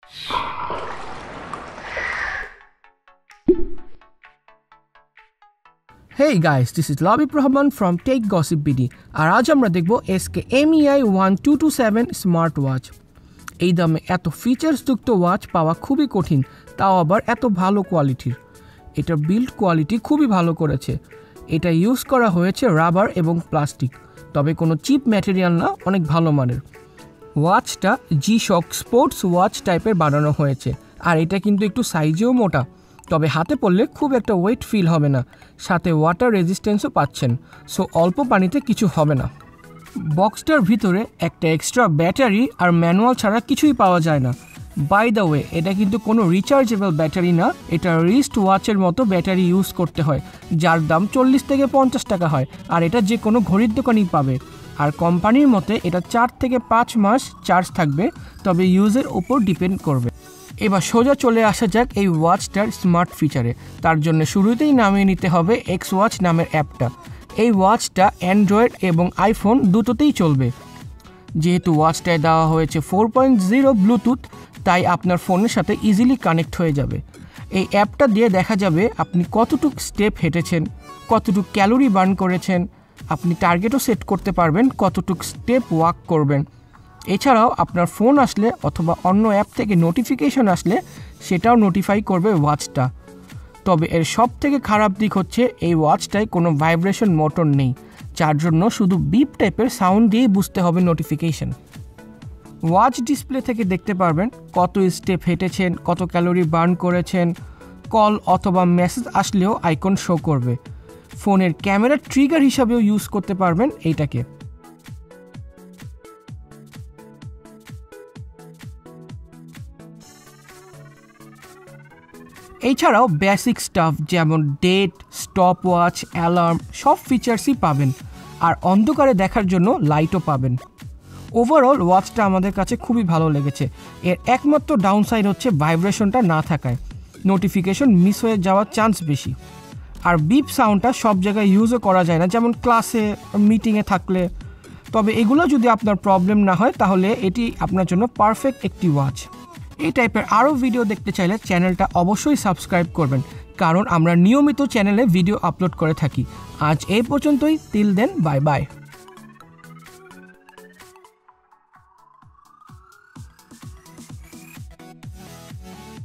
Hey guys, this is Labib Rahman from Tech Gossip BD আর আজ আমরা দেখব SK MEI 1227 smart watch. এই দামে এত ফিচারসযুক্ত ওয়াচ পাওয়া খুবই কঠিন, তাও আবার এত ভালো কোয়ালিটির। এটার বিল্ড কোয়ালিটি খুবই ভালো করেছে। এটা ইউজ করা হয়েছে রাবার এবং প্লাস্টিক, তবে কোনো চিপ ম্যাটেরিয়াল না, অনেক ভালো মানের। ওয়াচটা G-Shock স্পোর্টস ওয়াচ টাইপের বানানো হয়েছে আর এটা কিন্তু একটু সাইজেও মোটা, তবে হাতে পড়লে খুব একটা ওয়েট ফিল হবে না, সাথে ওয়াটার রেজিস্ট্যান্সও পাচ্ছেন, সো অল্প পানিতে কিছু হবে না। বক্সটার ভিতরে একটা এক্সট্রা ব্যাটারি আর ম্যানুয়াল ছাড়া কিছুই পাওয়া যায় না। বাই দ্য ওয়ে, এটা কিন্তু কোনো রিচার্জেবল ব্যাটারি না, এটা রিস্ট ওয়াচের মতো ব্যাটারি ইউজ করতে হয়, যার দাম 40 থেকে 50 টাকা হয়, আর এটা যে কোনো ঘড়ির দোকানেই পাবে। আর কোম্পানির মতে এটা 4 থেকে 5 মাস চার্জ থাকবে, তবে ইউজের ওপর ডিপেন্ড করবে। এবার সোজা চলে আসা যাক এই ওয়াচটার স্মার্ট ফিচারে। তার জন্য শুরুতেই নামিয়ে নিতে হবে এক্স ওয়াচ নামের অ্যাপটা। এই ওয়াচটা অ্যান্ড্রয়েড এবং আইফোন দুটোতেই চলবে। যেহেতু ওয়াচটায় দেওয়া হয়েছে 4.0 ব্লুটুথ, তাই আপনার ফোনের সাথে ইজিলি কানেক্ট হয়ে যাবে। এই অ্যাপটা দিয়ে দেখা যাবে আপনি কতটুক স্টেপ হেঁটেছেন, কতটুক ক্যালোরি বার্ন করেছেন, আপনি টার্গেটও সেট করতে পারবেন কতটুক স্টেপ ওয়াক করবেন। এছাড়াও আপনার ফোন আসলে অথবা অন্য অ্যাপ থেকে নোটিফিকেশন আসলে সেটাও নোটিফাই করবে ওয়াচটা। তবে এর সব থেকে খারাপ দিক হচ্ছে এই ওয়াচটায় কোনো ভাইব্রেশন মোটর নেই, যার জন্য শুধু বিপ টাইপের সাউন্ড দিয়েই বুঝতে হবে নোটিফিকেশন। ওয়াচ ডিসপ্লে থেকে দেখতে পারবেন কত স্টেপ হেঁটেছেন, কত ক্যালোরি বার্ন করেছেন। কল অথবা মেসেজ আসলেও আইকন শো করবে। ফোনের ক্যামেরা ট্রিগার হিসাবেও ইউজ করতে পারবেন এইটাকে। এছাড়াও বেসিক স্টাফ যেমন ডেট, স্টপ ওয়াচ, অ্যালার্ম সব ফিচার্সই পাবেন, আর অন্ধকারে দেখার জন্য লাইটও পাবেন। ওভারঅল ওয়াচটা আমাদের কাছে খুবই ভালো লেগেছে। এর একমাত্র ডাউনসাইড হচ্ছে ভাইব্রেশনটা না থাকায় নোটিফিকেশন মিস হয়ে যাওয়ার চান্স বেশি। আর বিপ সাউন্ডটা সব জায়গায় ইউজও করা যায় না, যেমন ক্লাসে, মিটিংয়ে থাকলে। তবে এগুলো যদি আপনার প্রবলেম না হয় তাহলে এটি আপনার জন্য পারফেক্ট একটি ওয়াচ। এই টাইপের আরও ভিডিও দেখতে চাইলে চ্যানেলটা অবশ্যই সাবস্ক্রাইব করবেন, কারণ আমরা নিয়মিত চ্যানেলে ভিডিও আপলোড করে থাকি। আজ এই পর্যন্তই, টিল দেন, বাই বাই।